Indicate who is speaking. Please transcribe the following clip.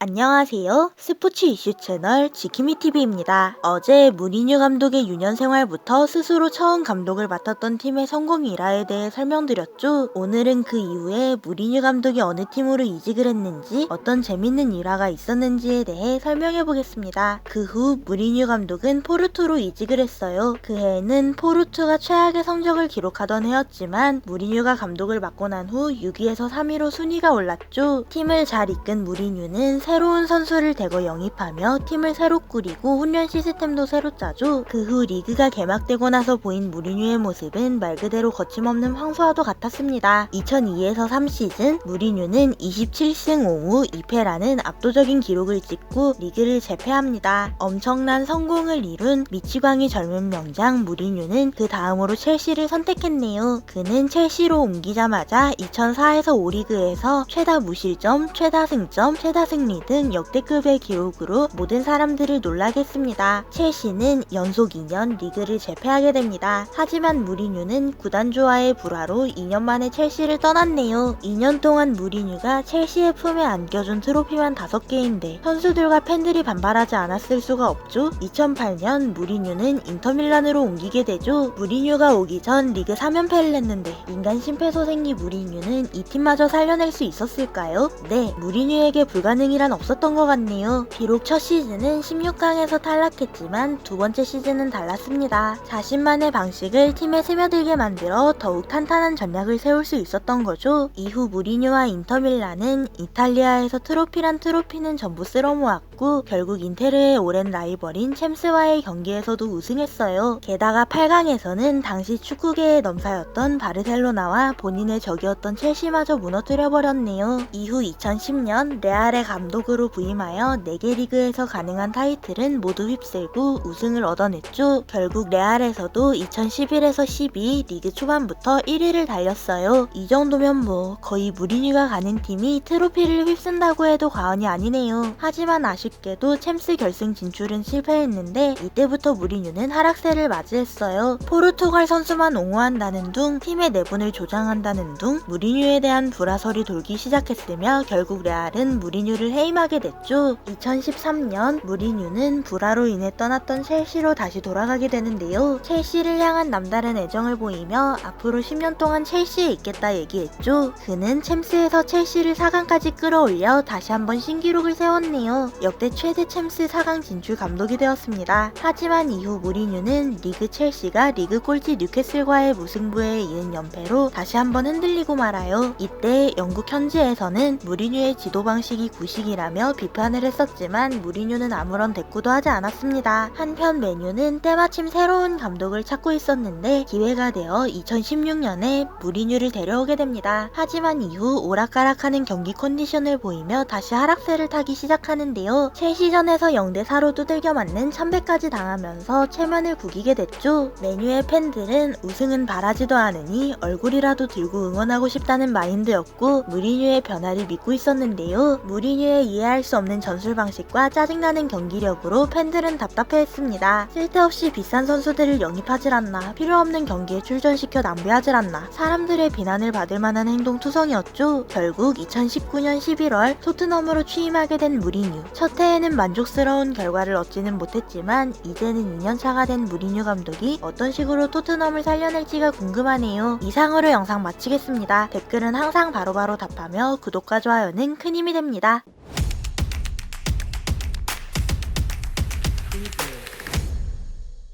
Speaker 1: 안녕하세요. 스포츠 이슈 채널 지키미TV입니다. 어제 무리뉴 감독의 유년 생활부터 스스로 처음 감독을 맡았던 팀의 성공 일화에 대해 설명드렸죠. 오늘은 그 이후에 무리뉴 감독이 어느 팀으로 이직을 했는지, 어떤 재밌는 일화가 있었는지에 대해 설명해보겠습니다. 그 후 무리뉴 감독은 포르투로 이직을 했어요. 그 해에는 포르투가 최악의 성적을 기록하던 해였지만 무리뉴가 감독을 맡고 난 후 6위에서 3위로 순위가 올랐죠. 팀을 잘 이끈 무리뉴는 새로운 선수를 대거 영입하며 팀을 새로 꾸리고 훈련 시스템도 새로 짜죠. 그 후 리그가 개막되고 나서 보인 무리뉴의 모습은 말 그대로 거침없는 황소와도 같았습니다. 2002에서 3시즌 무리뉴는 27승 5무 2패라는 압도적인 기록을 찍고 리그를 제패합니다. 엄청난 성공을 이룬 미치광이 젊은 명장 무리뉴는 그 다음으로 첼시를 선택했네요. 그는 첼시로 옮기자마자 2004에서 5리그에서 최다 무실점, 최다 승점, 최다 승리 등 역대급의 기록으로 모든 사람들을 놀라게 했습니다. 첼시는 연속 2년 리그를 제패하게 됩니다. 하지만 무리뉴는 구단주와의 불화로 2년 만에 첼시를 떠났네요. 2년 동안 무리뉴가 첼시의 품에 안겨준 트로피만 5개인데 선수들과 팬들이 반발하지 않았을 수가 없죠. 2008년 무리뉴는 인터밀란으로 옮기게 되죠. 무리뉴가 오기 전 리그 3연패를 했는데 인간 심폐소생리 무리뉴는 이 팀마저 살려낼 수 있었을까요? 네, 무리뉴에게 불가능이란 없었던 것 같네요. 비록 첫 시즌은 16강에서 탈락했지만 두 번째 시즌은 달랐습니다. 자신만의 방식을 팀에 스며들게 만들어 더욱 탄탄한 전략을 세울 수 있었던 거죠. 이후 무리뉴와 인터밀란은 이탈리아에서 트로피란 트로피는 전부 쓸어모았고 결국 인테르의 오랜 라이벌인 챔스와의 경기에서도 우승했어요. 게다가 8강에서는 당시 축구계의 넘사였던 바르셀로나와 본인의 적이었던 첼시마저 무너뜨려버렸네요. 이후 2010년 레알의 감독으로 부임하여 4개 리그에서 가능한 타이틀은 모두 휩쓸고 우승을 얻어냈죠. 결국 레알에서도 2011에서 12 리그 초반부터 1위를 달렸어요. 이 정도면 뭐 거의 무리뉴가 가는 팀이 트로피를 휩쓴다고 해도 과언이 아니네요. 하지만 아쉽게도 챔스 결승 진출은 실패했는데 이때부터 무리뉴는 하락세를 맞이했어요. 포르투갈 선수만 옹호한다는 둥, 팀의 내분을 조장한다는 둥, 무리뉴에 대한 불화설이 돌기 시작했으며 결국 레알은 무리뉴를 해임하게 됐죠. 2013년 무리뉴는 불화로 인해 떠났던 첼시로 다시 돌아가게 되는데요. 첼시를 향한 남다른 애정을 보이며 앞으로 10년 동안 첼시에 있겠다 얘기했죠. 그는 챔스에서 чел시를 4강까지 끌어올려 다시 한번 신기록을 세웠네요. 역대 최대 챔스 4강 진출 감독이 되었습니다. 하지만 이후 무리뉴는 리그 첼시가 리그 꼴찌 뉴캐슬과의 무승부에 이은 연패로 다시 한번 흔들리고 말아요. 이때 영국 현지에서는 무리뉴의 지도 방식이 구식이라며 비판을 했었지만 무리뉴는 아무런 대꾸도 하지 않았습니다. 한편 메뉴는 때마침 새로운 감독을 찾고 있었는데 기회가 되어 2016년에 무리뉴를 데려오게 됩니다. 하지만 이후 오락가락하는 경기 컨디션을 보이며 다시 하락세를 타기 시작하는데요. 첼시전에서 0대4로 두들겨 맞는 참배까지 당하면서 체면을 구기게 됐죠. 메뉴의 팬들은 우승은 바라지도 않으니 얼굴이라도 들고 응원하고 싶다는 마인드였고 무리뉴의 변화를 믿고 있었는데요. 무리뉴의 이해할 수 없는 전술 방식과 짜증나는 경기력으로 팬들은 답답해했습니다. 쓸데없이 비싼 선수들을 영입하질 않나, 필요없는 경기에 출전시켜 낭비하질 않나, 사람들의 비난을 받을 만한 행동투성이었죠. 결국 2019년 11월 토트넘으로 취임하게 된 무리뉴. 첫 해에는 만족스러운 결과를 얻지는 못했지만 이제는 2년차가 된 무리뉴 감독이 어떤 식으로 토트넘을 살려낼지가 궁금하네요. 이상으로 영상 마치겠습니다. 댓글은 항상 바로바로 답하며 구독과 좋아요는 큰 힘이 됩니다.